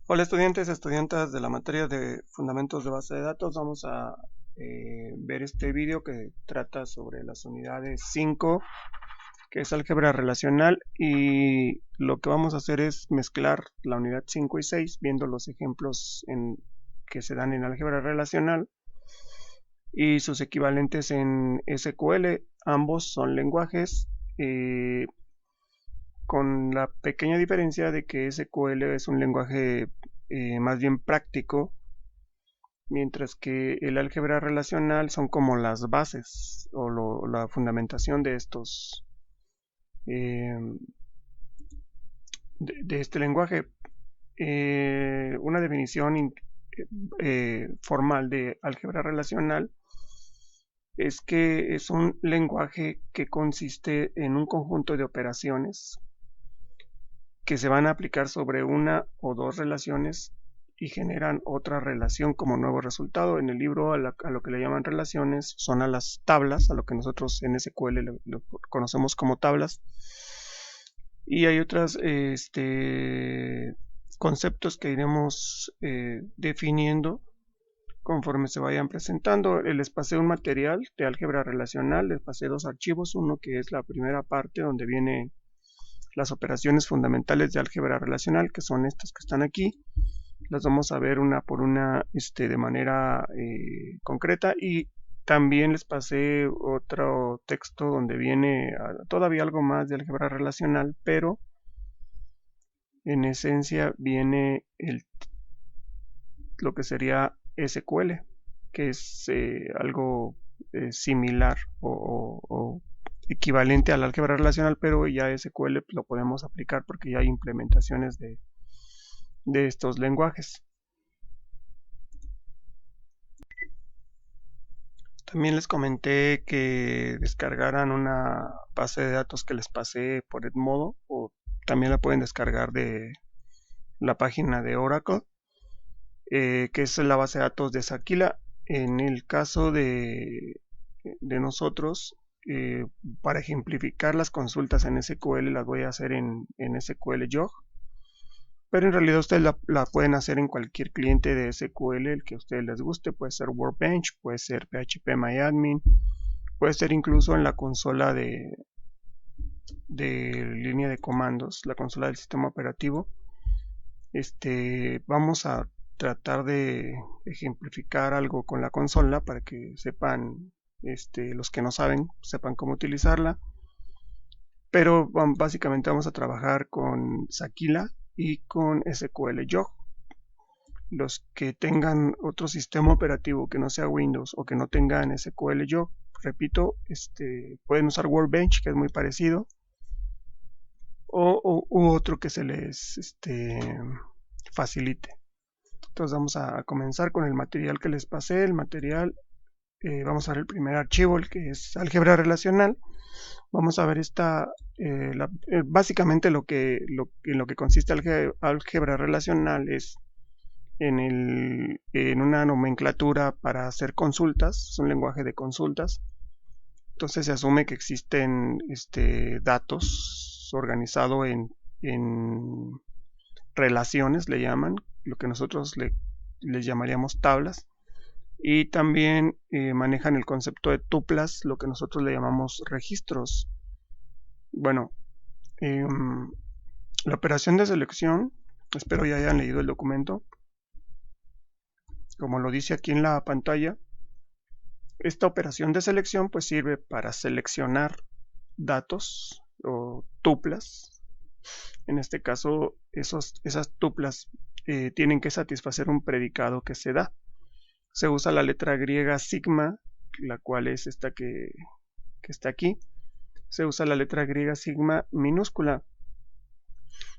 Hola estudiantes, estudiantas de la materia de Fundamentos de Base de Datos. Vamos a ver este vídeo que trata sobre las unidades 5, que es álgebra relacional, y lo que vamos a hacer es mezclar la unidad 5 y 6, viendo los ejemplos que se dan en álgebra relacional y sus equivalentes en SQL. Ambos son lenguajes, eh, con la pequeña diferencia de que SQL es un lenguaje más bien práctico, mientras que el álgebra relacional son como las bases o la fundamentación de estos eh, de este lenguaje. Una definición formal de álgebra relacional es que es un lenguaje que consiste en un conjunto de operaciones que se van a aplicar sobre una o dos relaciones y generan otra relación como nuevo resultado. En el libro a lo que le llaman relaciones son a las tablas, a lo que nosotros en SQL lo conocemos como tablas. Y hay otros conceptos que iremos definiendo conforme se vayan presentando. Les pasé un material de álgebra relacional, les pasé dos archivos, uno que es la primera parte donde viene las operaciones fundamentales de álgebra relacional, que son estas que están aquí. Las vamos a ver una por una de manera concreta, y también les pasé otro texto donde viene todavía algo más de álgebra relacional, pero en esencia viene lo que sería SQL, que es algo similar o equivalente al álgebra relacional, pero ya SQL lo podemos aplicar porque ya hay implementaciones de estos lenguajes. También les comenté que descargaran una base de datos que les pasé por Edmodo, o también la pueden descargar de la página de Oracle, que es la base de datos de Saquila. En el caso de nosotros, eh, para ejemplificar las consultas en SQL, las voy a hacer en SQL Jog, pero en realidad ustedes la pueden hacer en cualquier cliente de SQL, el que a ustedes les guste. Puede ser Workbench, puede ser PHP puede ser incluso en la consola de línea de comandos, la consola del sistema operativo. Vamos a tratar de ejemplificar algo con la consola para que sepan, los que no saben, sepan cómo utilizarla. Pero básicamente vamos a trabajar con Saquila y con SQL Jog. Los que tengan otro sistema operativo que no sea Windows o que no tengan SQL Jog, repito, pueden usar Workbench, que es muy parecido, u otro que se les facilite. Entonces vamos a comenzar con el material que les pasé. El material, vamos a ver el primer archivo, el que es álgebra relacional. Vamos a ver básicamente en lo que consiste álgebra relacional es en una nomenclatura para hacer consultas. Es un lenguaje de consultas. Entonces se asume que existen datos organizados en relaciones, le llaman, lo que nosotros les llamaríamos tablas. Y también manejan el concepto de tuplas, lo que nosotros le llamamos registros. Bueno, eh, la operación de selección, espero ya hayan leído el documento, como lo dice aquí en la pantalla. Esta operación de selección pues sirve para seleccionar datos o tuplas. En este caso, esas tuplas tienen que satisfacer un predicado que se da. Se usa la letra griega sigma, la cual es esta que está aquí. Se usa la letra griega sigma minúscula.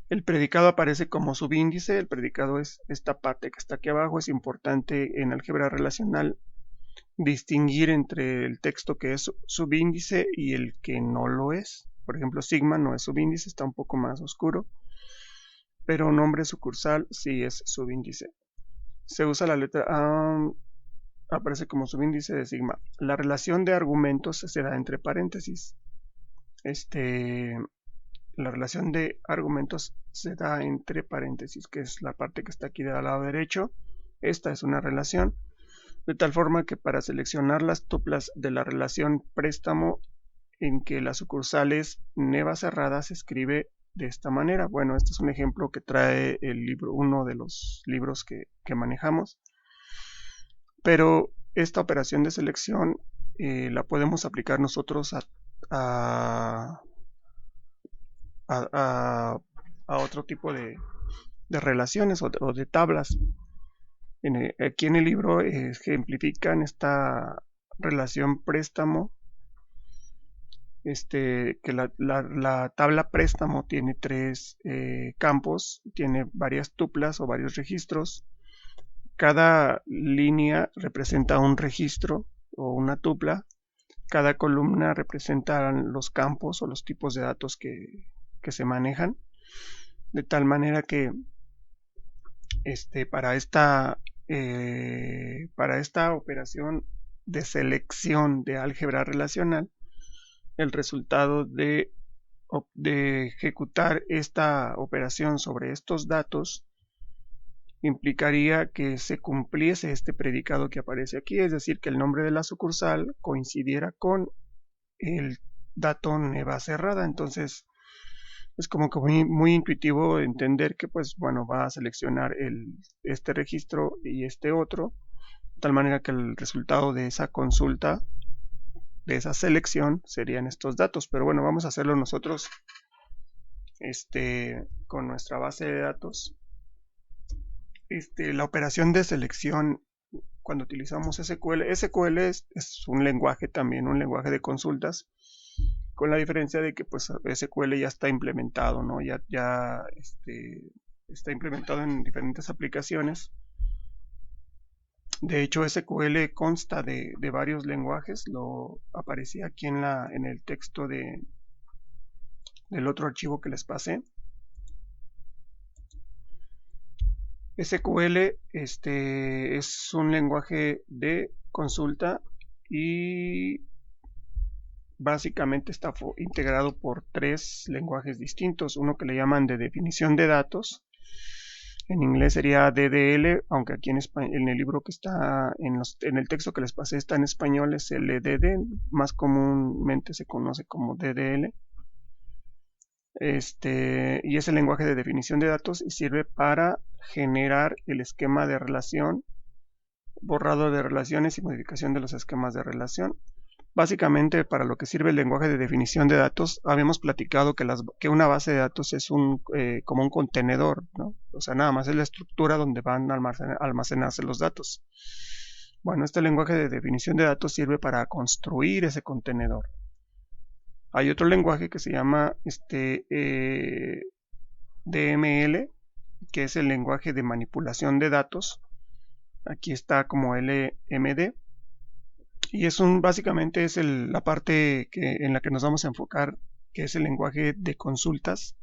El predicado aparece como subíndice. El predicado es esta parte que está aquí abajo. Es importante en álgebra relacional distinguir entre el texto que es subíndice y el que no lo es. Por ejemplo, sigma no es subíndice, está un poco más oscuro, pero nombre sucursal sí es subíndice. Se usa la letra A, aparece como subíndice de sigma. La relación de argumentos se da entre paréntesis. la relación de argumentos se da entre paréntesis, que es la parte que está aquí del lado derecho. Esta es una relación, de tal forma que para seleccionar las tuplas de la relación préstamo en que la sucursal es neva cerrada se escribe de esta manera. Bueno, este es un ejemplo que trae el libro, uno de los libros que manejamos. Pero esta operación de selección la podemos aplicar nosotros a otro tipo de relaciones o de tablas. Aquí en el libro ejemplifican esta relación préstamo, que la tabla préstamo tiene tres campos, tiene varias tuplas o varios registros. Cada línea representa un registro o una tupla. Cada columna representa los campos o los tipos de datos que se manejan. De tal manera que para esta operación de selección de álgebra relacional, el resultado de ejecutar esta operación sobre estos datos implicaría que se cumpliese este predicado que aparece aquí, es decir, que el nombre de la sucursal coincidiera con el dato neva cerrada. Entonces es como que muy intuitivo entender que, pues bueno, va a seleccionar este registro y este otro, de tal manera que el resultado de esa consulta, de esa selección, serían estos datos. Pero bueno, vamos a hacerlo nosotros con nuestra base de datos. La operación de selección, cuando utilizamos SQL es un lenguaje también, un lenguaje de consultas, con la diferencia de que pues SQL ya está implementado, ¿no? Ya está implementado en diferentes aplicaciones. De hecho, SQL consta de varios lenguajes, lo aparecía aquí en el texto del otro archivo que les pasé. SQL es un lenguaje de consulta y básicamente está integrado por tres lenguajes distintos. Uno que le llaman de definición de datos. En inglés sería DDL, aunque aquí en el libro que está, en el texto que les pasé está en español, es LDD, más comúnmente se conoce como DDL. Y es el lenguaje de definición de datos y sirve para generar el esquema de relación, borrado de relaciones y modificación de los esquemas de relación. Básicamente, para lo que sirve el lenguaje de definición de datos, habíamos platicado que una base de datos es como un contenedor, ¿no? O sea, nada más es la estructura donde van a almacenarse los datos. Bueno, este lenguaje de definición de datos sirve para construir ese contenedor. Hay otro lenguaje que se llama DML, que es el lenguaje de manipulación de datos. Aquí está como LMD. Y básicamente es la parte en la que nos vamos a enfocar, que es el lenguaje de consultas.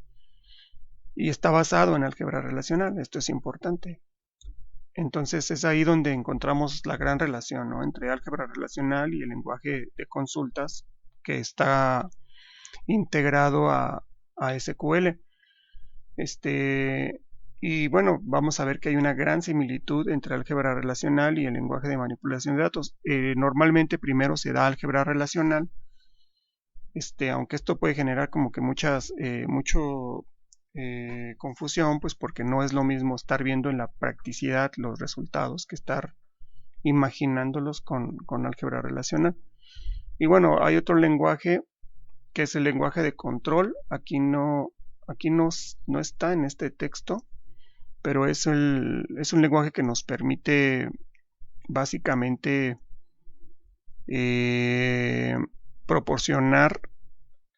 Y está basado en álgebra relacional. Esto es importante. Entonces es ahí donde encontramos la gran relación, ¿no?, entre álgebra relacional y el lenguaje de consultas que está integrado a SQL. Y bueno, vamos a ver que hay una gran similitud entre álgebra relacional y el lenguaje de manipulación de datos. Normalmente primero se da álgebra relacional, aunque esto puede generar como que mucho confusión, pues porque no es lo mismo estar viendo en la practicidad los resultados que estar imaginándolos con álgebra relacional. Y bueno, hay otro lenguaje que es el lenguaje de control. Aquí no está en este texto, pero es un lenguaje que nos permite básicamente proporcionar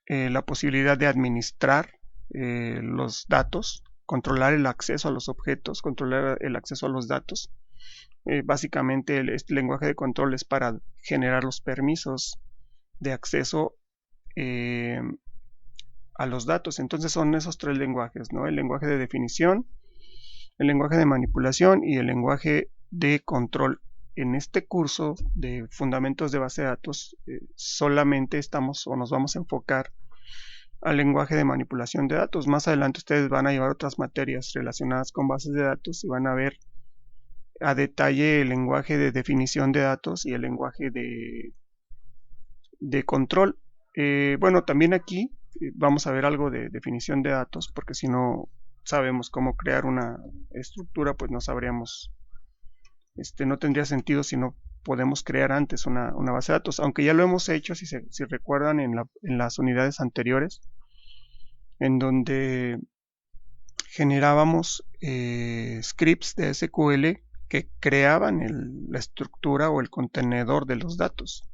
la posibilidad de administrar los datos, controlar el acceso a los objetos, controlar el acceso a los datos. Básicamente este lenguaje de control es para generar los permisos de acceso a los datos. Entonces son esos tres lenguajes, ¿no? El lenguaje de definición, el lenguaje de manipulación y el lenguaje de control. En este curso de fundamentos de base de datos solamente nos vamos a enfocar al lenguaje de manipulación de datos. Más adelante ustedes van a llevar otras materias relacionadas con bases de datos y van a ver a detalle el lenguaje de definición de datos y el lenguaje de control. Bueno, también aquí vamos a ver algo de definición de datos, porque si no sabemos cómo crear una estructura, pues no sabríamos, no tendría sentido si no podemos crear antes una base de datos, aunque ya lo hemos hecho, si recuerdan en las unidades anteriores, en donde generábamos scripts de SQL que creaban la estructura o el contenedor de los datos.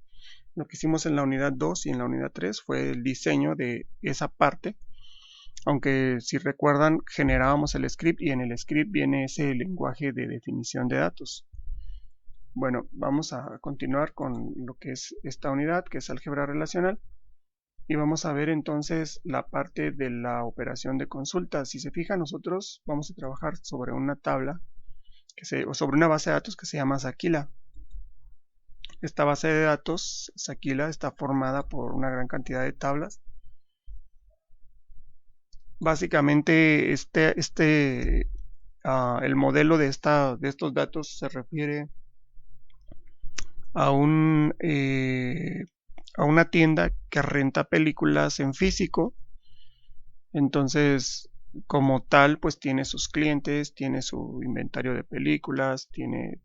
Lo que hicimos en la unidad 2 y en la unidad 3 fue el diseño de esa parte, aunque si recuerdan generábamos el script y en el script viene ese lenguaje de definición de datos. Bueno, vamos a continuar con lo que es esta unidad, que es álgebra relacional, y vamos a ver entonces la parte de la operación de consulta. Si se fijan, nosotros vamos a trabajar sobre una tabla o sobre una base de datos que se llama Sakila. Esta base de datos, Sakila, está formada por una gran cantidad de tablas. Básicamente el modelo de estos datos se refiere a una tienda que renta películas en físico. Entonces, como tal, pues tiene sus clientes, tiene su inventario de películas, tiene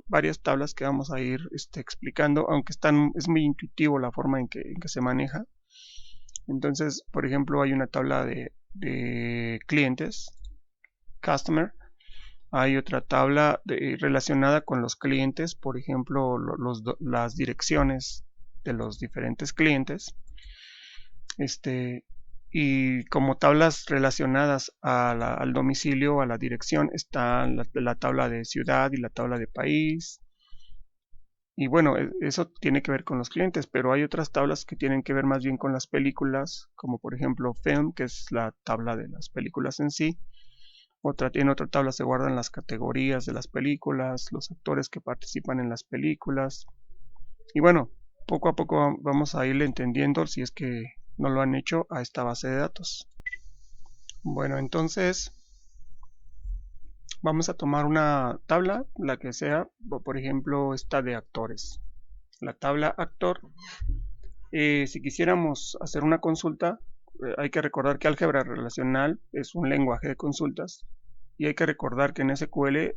varias tablas que vamos a ir explicando, aunque es muy intuitivo la forma en que se maneja. Entonces, por ejemplo, hay una tabla de clientes, customer. Hay otra tabla relacionada con los clientes, por ejemplo, las direcciones de los diferentes clientes. Y como tablas relacionadas al domicilio, a la dirección, está la tabla de ciudad y la tabla de país. Y bueno, eso tiene que ver con los clientes, pero hay otras tablas que tienen que ver más bien con las películas, como por ejemplo film, que es la tabla de las películas en sí. En otra tabla se guardan las categorías de las películas, los actores que participan en las películas. Y bueno, poco a poco vamos a irle entendiendo, si es que no lo han hecho, a esta base de datos. Bueno, entonces vamos a tomar una tabla, la que sea, por ejemplo esta de actores. La tabla actor. Si quisiéramos hacer una consulta, hay que recordar que álgebra relacional es un lenguaje de consultas. Y hay que recordar que en SQL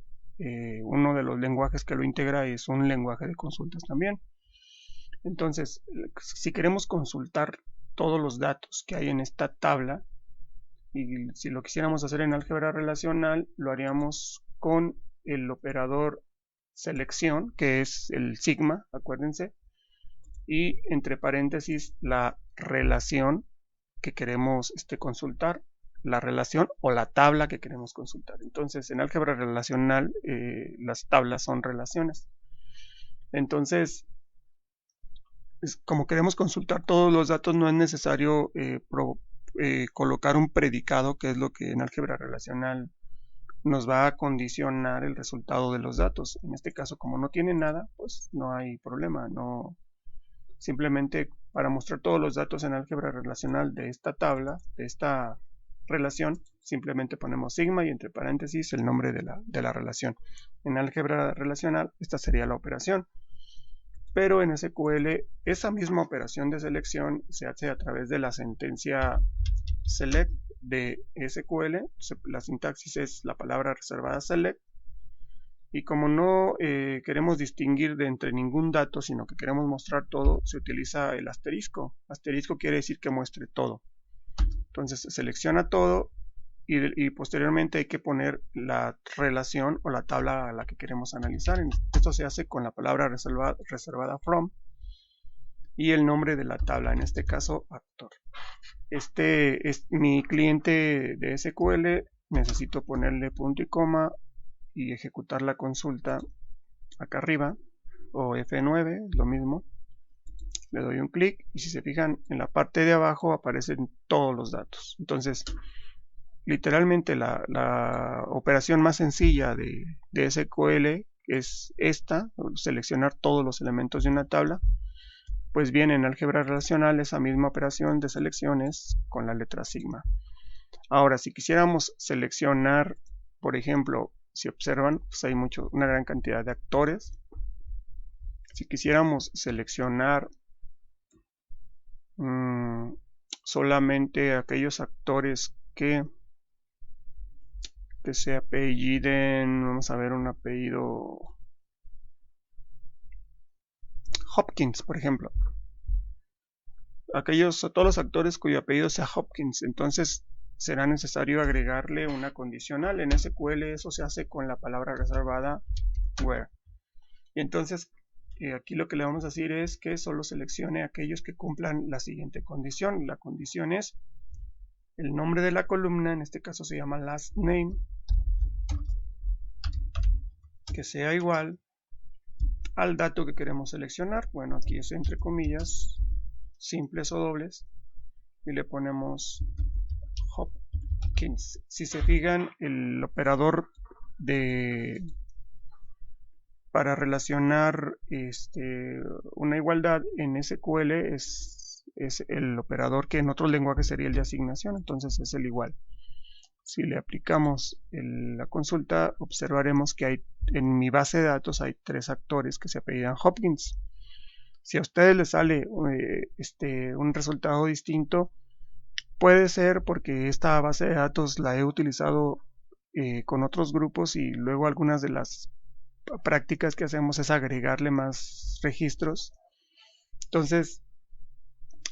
uno de los lenguajes que lo integra es un lenguaje de consultas también. Entonces, si queremos consultar todos los datos que hay en esta tabla, y si lo quisiéramos hacer en álgebra relacional, lo haríamos con el operador selección, que es el sigma, acuérdense, y entre paréntesis la relación que queremos consultar, la relación o la tabla que queremos consultar. Entonces, en álgebra relacional, las tablas son relaciones. Entonces, como queremos consultar todos los datos, no es necesario colocar un predicado, que es lo que en álgebra relacional nos va a condicionar el resultado de los datos. En este caso, como no tiene nada, pues no hay problema. No, simplemente para mostrar todos los datos en álgebra relacional de esta tabla, de esta relación, simplemente ponemos sigma y entre paréntesis el nombre de la relación. En álgebra relacional esta sería la operación, pero en SQL esa misma operación de selección se hace a través de la sentencia select de SQL. La sintaxis es la palabra reservada select, y como no queremos distinguir de entre ningún dato, sino que queremos mostrar todo, se utiliza el asterisco. Asterisco quiere decir que muestre todo. Entonces se selecciona todo y posteriormente hay que poner la relación o la tabla a la que queremos analizar. Esto se hace con la palabra reservada from y el nombre de la tabla, en este caso actor. Este es mi cliente de SQL, necesito ponerle punto y coma y ejecutar la consulta acá arriba, o F9, lo mismo. Le doy un clic y si se fijan en la parte de abajo aparecen todos los datos. Entonces, literalmente la operación más sencilla de SQL es esta, seleccionar todos los elementos de una tabla. Pues bien, en álgebra relacional esa misma operación de selección es con la letra sigma. Ahora, si quisiéramos seleccionar, por ejemplo, si observan, pues hay una gran cantidad de actores. Si quisiéramos seleccionar solamente aquellos actores que se apelliden, vamos a ver un apellido Hopkins, por ejemplo. Todos los actores cuyo apellido sea Hopkins, entonces será necesario agregarle una condicional. En SQL eso se hace con la palabra reservada where. Y entonces aquí lo que le vamos a decir es que solo seleccione aquellos que cumplan la siguiente condición. La condición es el nombre de la columna, en este caso se llama last name, que sea igual al dato que queremos seleccionar. Bueno, aquí es entre comillas, simples o dobles, y le ponemos Hopkins. Si se fijan, el operador para relacionar una igualdad en SQL es el operador que en otros lenguajes sería el de asignación, entonces es el igual. Si le aplicamos la consulta, observaremos que en mi base de datos hay 3 actores que se apellidan Hopkins. Si a ustedes les sale un resultado distinto, puede ser porque esta base de datos la he utilizado con otros grupos y luego algunas de las prácticas que hacemos es agregarle más registros. Entonces,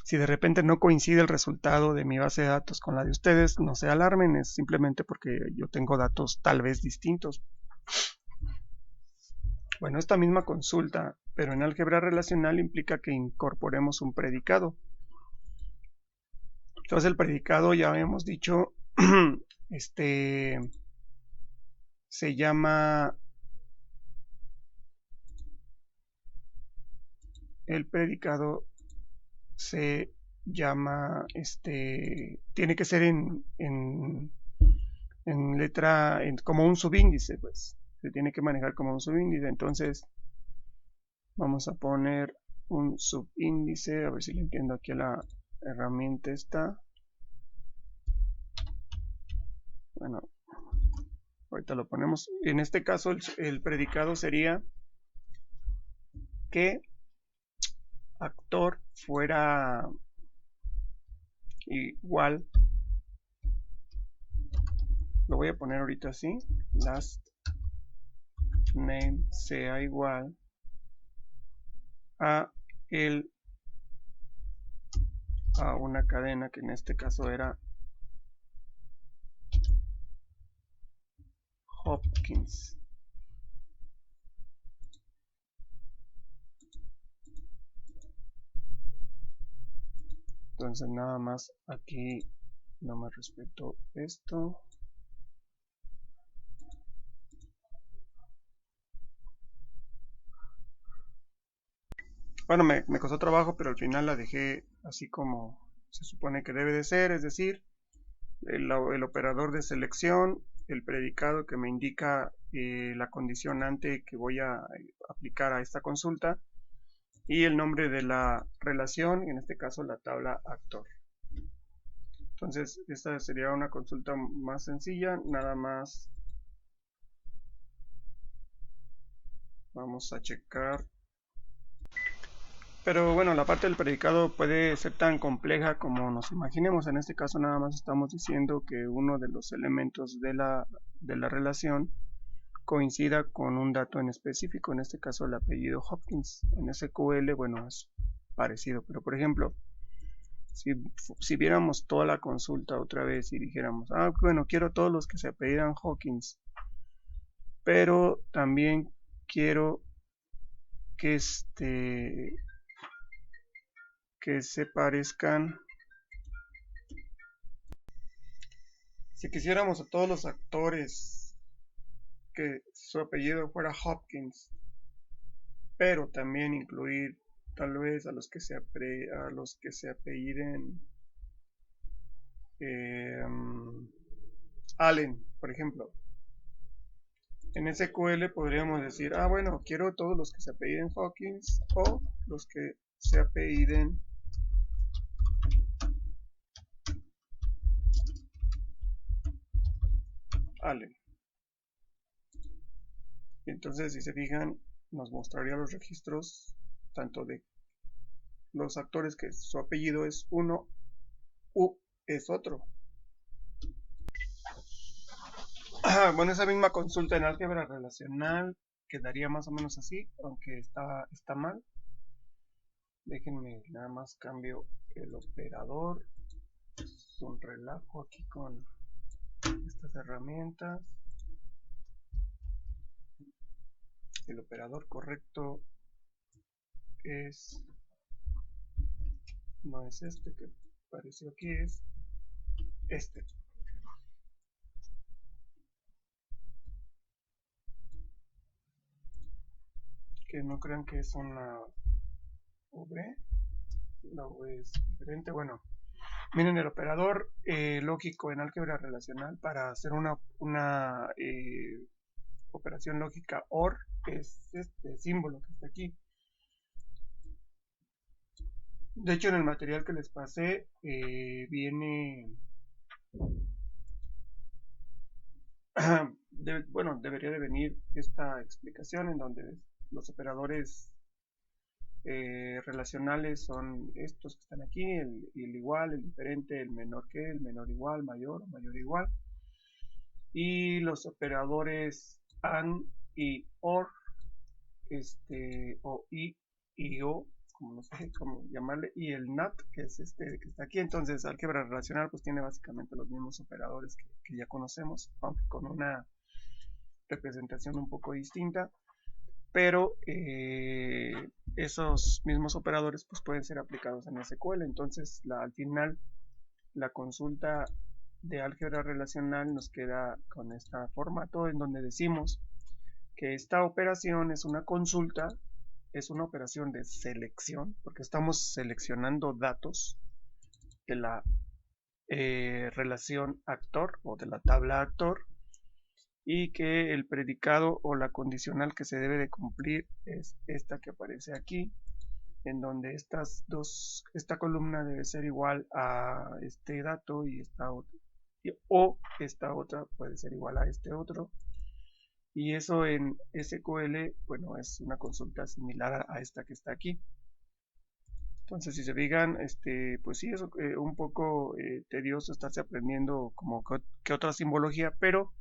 si de repente no coincide el resultado de mi base de datos con la de ustedes, no se alarmen, es simplemente porque yo tengo datos tal vez distintos. Bueno, esta misma consulta, pero en álgebra relacional, implica que incorporemos un predicado. Entonces el predicado, ya habíamos dicho, se llama, el predicado se llama, tiene que ser en letra, como un subíndice, pues, se tiene que manejar como un subíndice. Entonces vamos a poner un subíndice, a ver si le entiendo aquí a la herramienta esta. Bueno, ahorita lo ponemos. En este caso el predicado sería que actor fuera igual, lo voy a poner ahorita así, last name sea igual a una cadena que en este caso era Hopkins. Entonces nada más aquí no me respeto esto. Bueno, me costó trabajo, pero al final la dejé así como se supone que debe de ser, es decir, el operador de selección, el predicado que me indica la condicionante que voy a aplicar a esta consulta y el nombre de la relación, en este caso la tabla actor. Entonces esta sería una consulta más sencilla, nada más vamos a checar. Pero bueno, la parte del predicado puede ser tan compleja como nos imaginemos. En este caso nada más estamos diciendo que uno de los elementos de la relación coincida con un dato en específico, en este caso el apellido Hopkins. En SQL, bueno, es parecido, pero por ejemplo, si viéramos toda la consulta otra vez y dijéramos, bueno, quiero todos los que se apellidan Hopkins, pero también quiero que que se parezcan. Si quisiéramos a todos los actores que su apellido fuera Hopkins, pero también incluir tal vez a los que se apelliden Allen, por ejemplo. En SQL podríamos decir, bueno, quiero todos los que se apelliden Hopkins o los que se apelliden Allen. Entonces, si se fijan, nos mostraría los registros tanto de los actores que su apellido es uno u es otro. Bueno, esa misma consulta en álgebra relacional quedaría más o menos así, aunque está mal. Déjenme nada más cambio el operador. Es un relajo aquí con estas herramientas. El operador correcto no es este que apareció aquí, es este. Que no crean que es una V, la V es diferente. Bueno, miren, el operador lógico en álgebra relacional para hacer una operación lógica OR es este símbolo que está aquí. De hecho, en el material que les pasé viene bueno, debería de venir esta explicación en donde los operadores relacionales son estos que están aquí, el igual, el diferente, el menor que, el menor igual, mayor o mayor igual. Y los operadores AND y OR, o I y O, como no sé cómo llamarle, y el NAT, que es este que está aquí. Entonces, álgebra relacional pues tiene básicamente los mismos operadores que ya conocemos, aunque con una representación un poco distinta, pero esos mismos operadores pues pueden ser aplicados en SQL. Entonces, al final, la consulta de álgebra relacional nos queda con este formato en donde decimos que esta operación es una consulta, es una operación de selección, porque estamos seleccionando datos de la relación actor o de la tabla actor, y que el predicado o la condicional que se debe de cumplir es esta que aparece aquí, en donde esta columna debe ser igual a este dato y esta otra, o esta otra puede ser igual a este otro. Y eso en SQL, bueno, es una consulta similar a esta que está aquí. Entonces, si se fijan, pues sí, es un poco tedioso estarse aprendiendo como que otra simbología, pero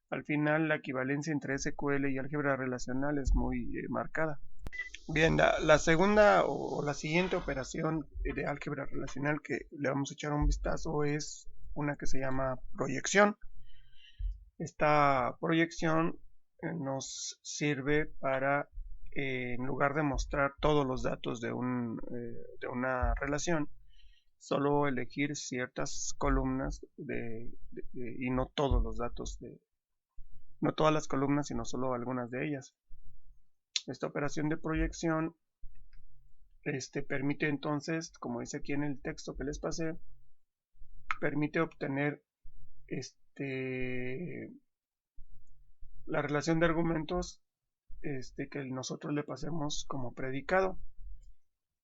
al final la equivalencia entre SQL y álgebra relacional es muy marcada. Bien, la segunda o la siguiente operación de álgebra relacional que le vamos a echar un vistazo es una que se llama proyección. Esta proyección nos sirve para, en lugar de mostrar todos los datos de una relación, solo elegir ciertas columnas y no todos los datos, no todas las columnas, sino solo algunas de ellas. Esta operación de proyección permite entonces, como dice aquí en el texto que les pasé, permite obtener la relación de argumentos que nosotros le pasemos como predicado.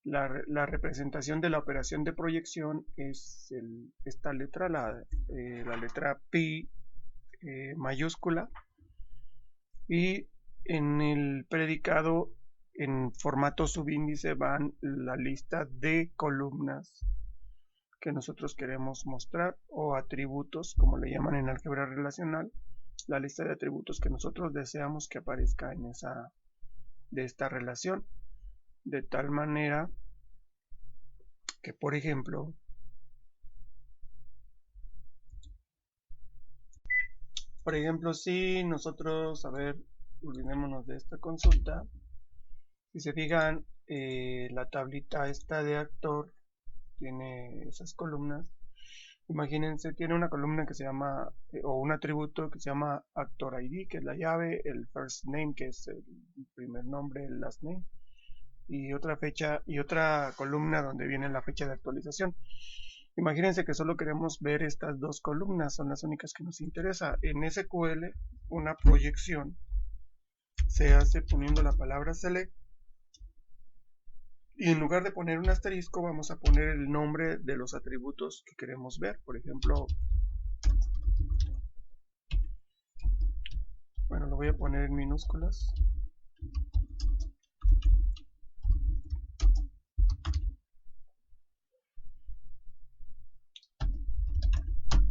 La representación de la operación de proyección es esta letra, la letra pi mayúscula, y en el predicado en formato subíndice van la lista de columnas que nosotros queremos mostrar, o atributos, como le llaman en álgebra relacional, la lista de atributos que nosotros deseamos que aparezca en esta relación, de tal manera que, por ejemplo, si nosotros, a ver, olvidémonos de esta consulta, si se fijan, la tablita esta de actor tiene esas columnas. Imagínense, tiene una columna que se llama, o un atributo que se llama actor ID, que es la llave, el first name, que es el primer nombre, el last name, y otra fecha, y otra columna donde viene la fecha de actualización. Imagínense que solo queremos ver estas dos columnas, son las únicas que nos interesa. En SQL, una proyección se hace poniendo la palabra select Y en lugar de poner un asterisco, vamos a poner el nombre de los atributos que queremos ver. Por ejemplo, bueno, lo voy a poner en minúsculas.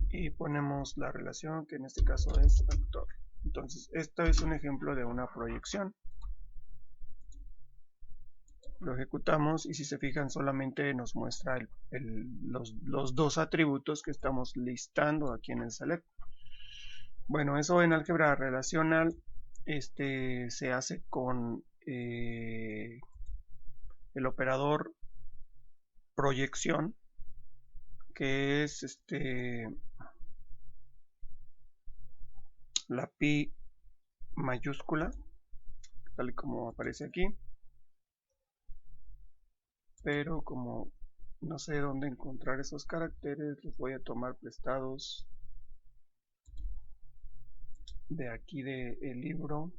Y ponemos la relación, que en este caso es actor. Entonces, esto es un ejemplo de una proyección. Lo ejecutamos y si se fijan solamente nos muestra los dos atributos que estamos listando aquí en el select. Bueno, eso en álgebra relacional se hace con el operador proyección, que es la pi mayúscula, tal y como aparece aquí, pero como no sé dónde encontrar esos caracteres, los voy a tomar prestados de aquí del libro.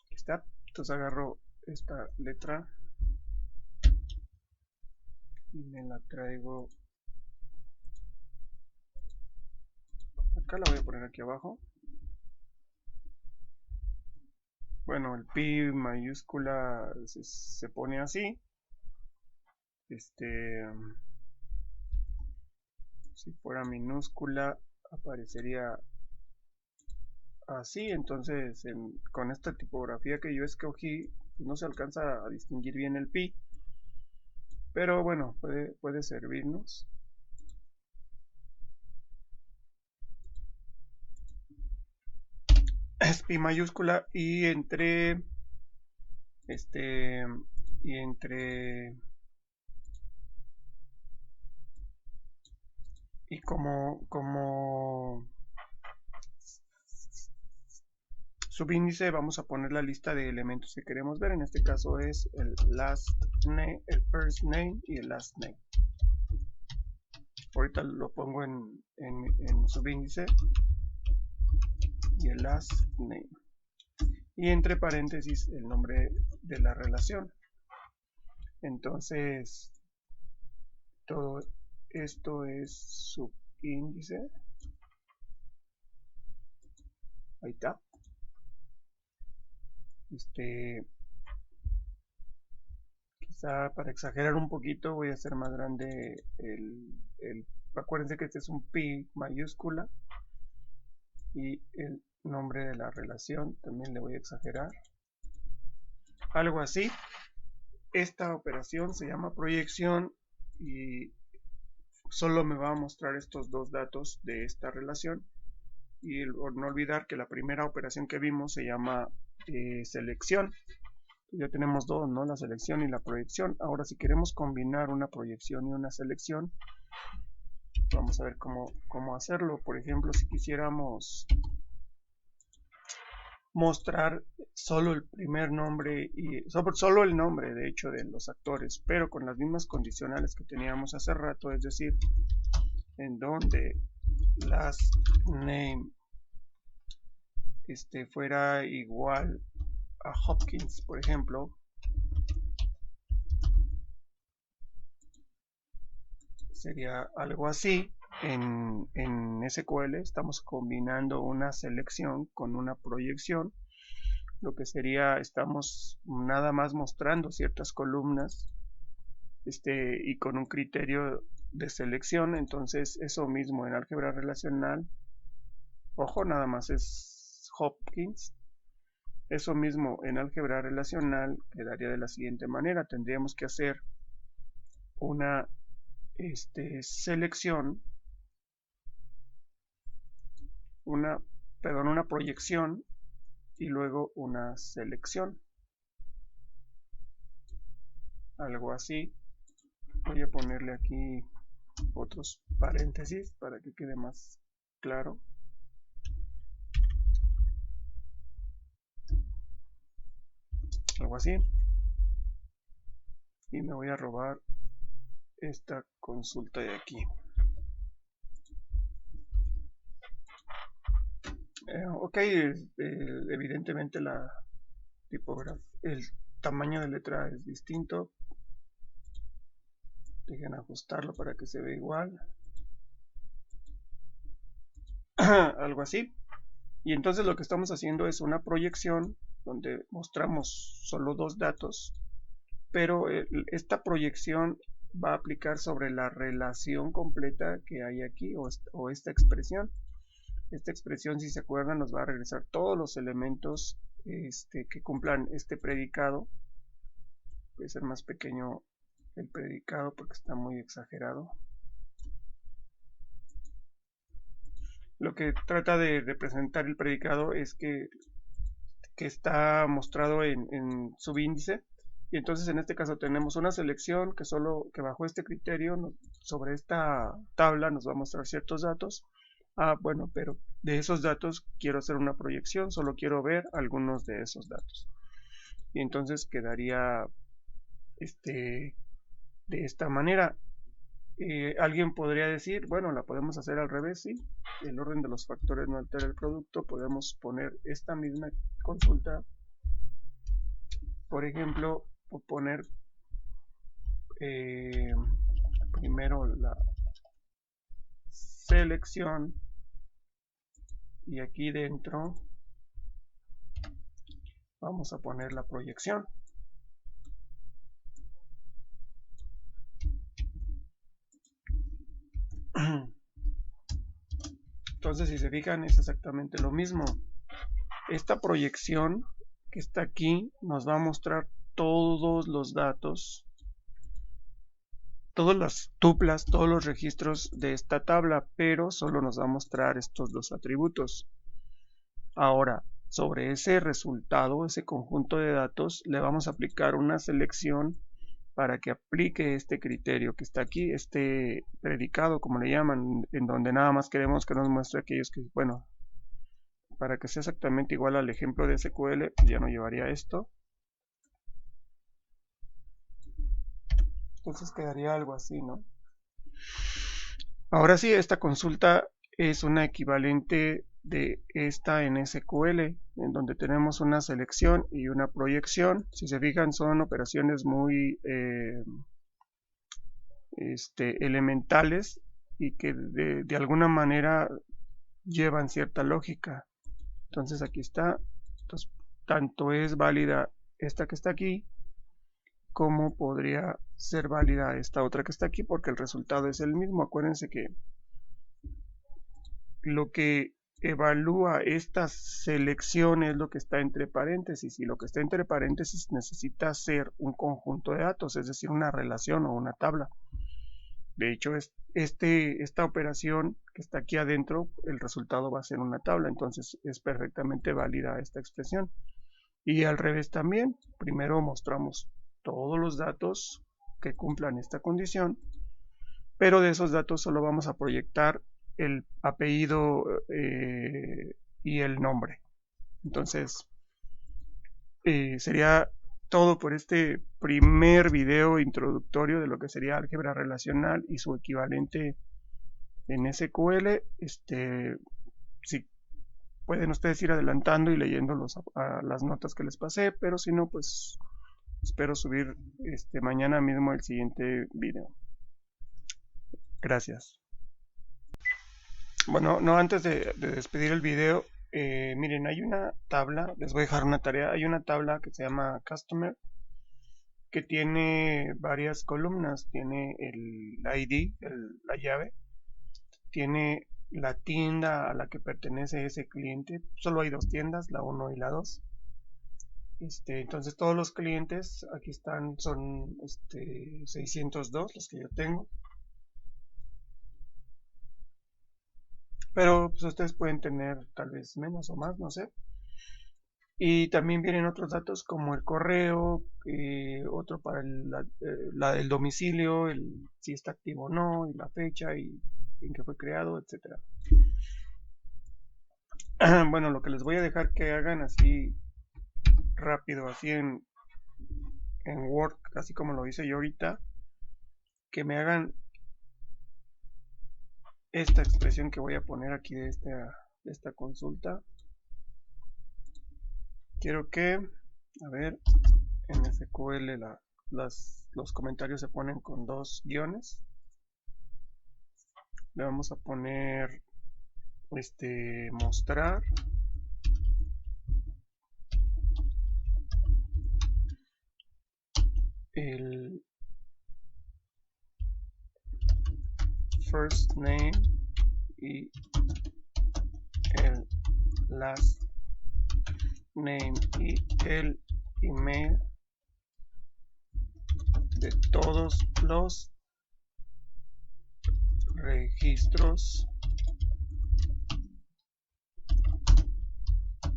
Aquí está. Entonces agarro esta letra y me la traigo acá, la voy a poner aquí abajo. Bueno, el pi mayúscula se pone así. Si fuera minúscula aparecería así. Entonces con esta tipografía que yo escogí pues no se alcanza a distinguir bien el pi, pero bueno, puede servirnos. Es pi mayúscula y entre y como subíndice vamos a poner la lista de elementos que queremos ver. En este caso es el last name, el first name y el last name. Ahorita lo pongo en subíndice y el last name. Y entre paréntesis el nombre de la relación. Entonces, todo esto es subíndice. Ahí está. Quizá para exagerar un poquito voy a hacer más grande acuérdense que este es un pi mayúscula y el nombre de la relación también le voy a exagerar. Algo así. Esta operación se llama proyección y solo me va a mostrar estos dos datos de esta relación. Y no olvidar que la primera operación que vimos se llama selección. Ya tenemos dos, ¿no? La selección y la proyección. Ahora si queremos combinar una proyección y una selección, vamos a ver cómo hacerlo. Por ejemplo, si quisiéramos mostrar solo el primer nombre y solo el nombre de hecho de los actores, pero con las mismas condicionales que teníamos hace rato, es decir, en donde last name fuera igual a Hopkins, por ejemplo, sería algo así. En SQL estamos combinando una selección con una proyección, lo que sería, estamos nada más mostrando ciertas columnas y con un criterio de selección. Entonces eso mismo en álgebra relacional, ojo, nada más es Hopkins. Eso mismo en álgebra relacional quedaría de la siguiente manera. Tendríamos que hacer una selección, una proyección y luego una selección. Algo así. Voy a ponerle aquí otros paréntesis para que quede más claro. Algo así. Y me voy a robar esta consulta de aquí. Ok, evidentemente la tipografía, tamaño de letra es distinto. Dejen ajustarlo para que se vea igual. Algo así. Y entonces lo que estamos haciendo es una proyección donde mostramos solo dos datos, pero esta proyección va a aplicar sobre la relación completa que hay aquí, o esta expresión. Esta expresión, si se acuerdan, nos va a regresar todos los elementos que cumplan este predicado. Puede ser más pequeño el predicado porque está muy exagerado. Lo que trata de representar el predicado es que está mostrado en subíndice, y entonces en este caso tenemos una selección que bajo este criterio sobre esta tabla nos va a mostrar ciertos datos. Bueno, pero de esos datos quiero hacer una proyección, solo quiero ver algunos de esos datos, y entonces quedaría de esta manera. Alguien podría decir, bueno, la podemos hacer al revés, sí, el orden de los factores no altera el producto. Podemos poner esta misma consulta, por ejemplo, poner primero la selección, y aquí dentro vamos a poner la proyección. Entonces, si se fijan, es exactamente lo mismo. Esta proyección que está aquí nos va a mostrar todos los datos, todas las tuplas, todos los registros de esta tabla, pero solo nos va a mostrar estos dos atributos. Ahora, sobre ese resultado, ese conjunto de datos, le vamos a aplicar una selección para que aplique este criterio que está aquí, este predicado, como le llaman, en donde nada más queremos que nos muestre aquellos que, bueno, para que sea exactamente igual al ejemplo de SQL, pues ya no llevaría esto. Entonces quedaría algo así, ¿no? Ahora sí, esta consulta es una equivalente de esta en SQL, en donde tenemos una selección y una proyección. Si se fijan, son operaciones muy elementales y que de alguna manera llevan cierta lógica. Entonces aquí está. Entonces, tanto es válida esta que está aquí, como podría ser válida esta otra que está aquí, porque el resultado es el mismo. Acuérdense que lo que evalúa esta selección es lo que está entre paréntesis, y lo que está entre paréntesis necesita ser un conjunto de datos, es decir, una relación o una tabla. De hecho, esta operación que está aquí adentro, el resultado va a ser una tabla, entonces es perfectamente válida esta expresión. Y al revés también, primero mostramos todos los datos que cumplan esta condición, pero de esos datos solo vamos a proyectar el apellido y el nombre. Entonces, sería todo por este primer video introductorio de lo que sería álgebra relacional y su equivalente en SQL. Si pueden ustedes ir adelantando y leyendo las notas que les pasé, pero si no, pues espero subir mañana mismo el siguiente video. Gracias. Bueno, no, antes de despedir el video, miren, hay una tabla, les voy a dejar una tarea. Hay una tabla que se llama Customer, que tiene varias columnas. Tiene el ID, la llave, tiene la tienda a la que pertenece ese cliente. Solo hay dos tiendas, la 1 y la 2. Entonces todos los clientes aquí están, son 602 los que yo tengo, pero pues ustedes pueden tener tal vez menos o más, no sé. Y también vienen otros datos como el correo, otro para el domicilio, si está activo o no, y la fecha y en qué fue creado, etcétera. Bueno, lo que les voy a dejar que hagan así rápido, así en Word, así como lo hice yo ahorita, que me hagan esta expresión que voy a poner aquí de esta consulta. Quiero que, a ver, en SQL los comentarios se ponen con 2 guiones. Le vamos a poner mostrar el first name y el last name y el email de todos los registros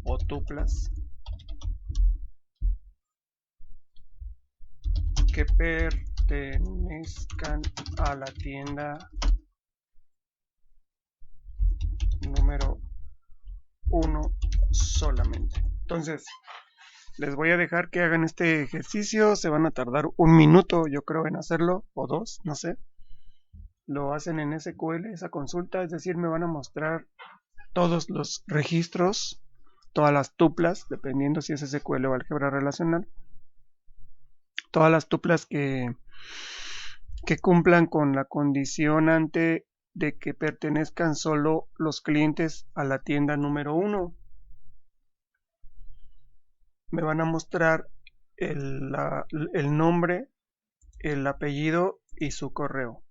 o tuplas que pertenezcan a la tienda número 1 solamente. Entonces, les voy a dejar que hagan este ejercicio. Se van a tardar 1 minuto, yo creo, en hacerlo, o 2, no sé. Lo hacen en SQL, esa consulta, es decir, me van a mostrar todos los registros, todas las tuplas, dependiendo si es SQL o álgebra relacional, todas las tuplas que cumplan con la condicionante de que pertenezcan solo los clientes a la tienda número 1. Me van a mostrar el nombre, el apellido y su correo.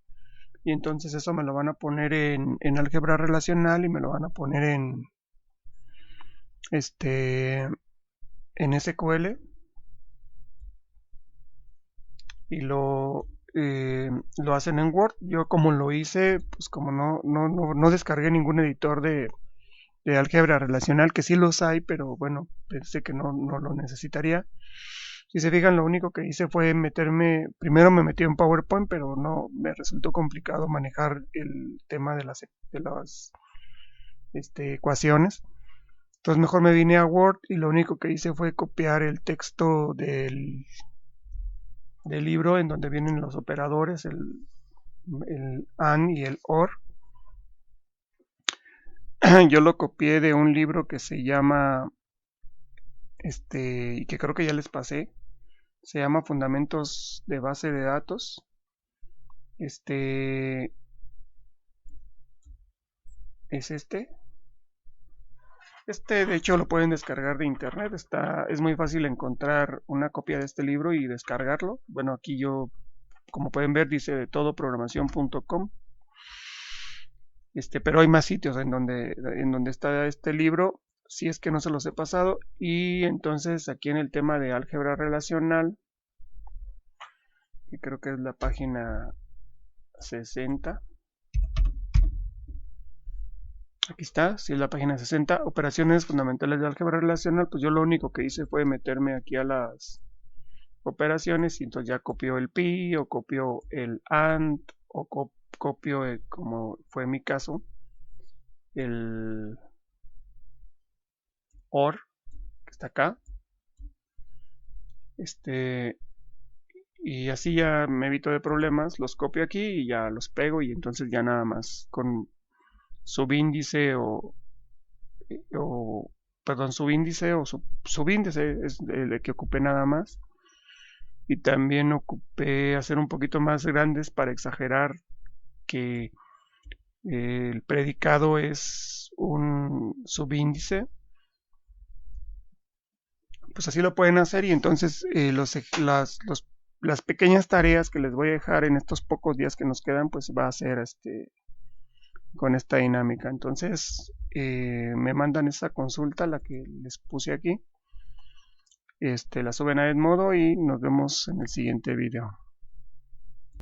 Y entonces eso me lo van a poner en álgebra relacional y me lo van a poner en SQL y lo hacen en Word. Yo como lo hice, pues como no descargué ningún editor de álgebra relacional, que sí los hay, pero bueno, pensé que no lo necesitaría. Si se fijan, lo único que hice fue primero me metí en PowerPoint, pero no me resultó complicado manejar el tema de las ecuaciones. Entonces mejor me vine a Word y lo único que hice fue copiar el texto del libro en donde vienen los operadores, el AND y el OR. Yo lo copié de un libro que se llama, y que creo que ya les pasé, se llama Fundamentos de Base de Datos. Es de hecho lo pueden descargar de internet, es muy fácil encontrar una copia de este libro y descargarlo. Bueno, aquí yo, como pueden ver, dice de todoprogramación.com. Pero hay más sitios en donde está este libro, si es que no se los he pasado. Y entonces aquí en el tema de álgebra relacional, que creo que es la página 60, aquí está, si es la página 60, operaciones fundamentales de álgebra relacional, pues yo lo único que hice fue meterme aquí a las operaciones y entonces ya copió el pi o copió el and o copio, como fue mi caso, el OR, que está acá. Y así ya me evito de problemas, los copio aquí y ya los pego y entonces ya nada más con subíndice subíndice o subíndice es el que ocupé nada más. Y también ocupé hacer un poquito más grandes para exagerar que el predicado es un subíndice. Pues así lo pueden hacer y entonces las pequeñas tareas que les voy a dejar en estos pocos días que nos quedan, pues va a ser con esta dinámica. Entonces me mandan esa consulta, la que les puse aquí, la suben a Edmodo y nos vemos en el siguiente video.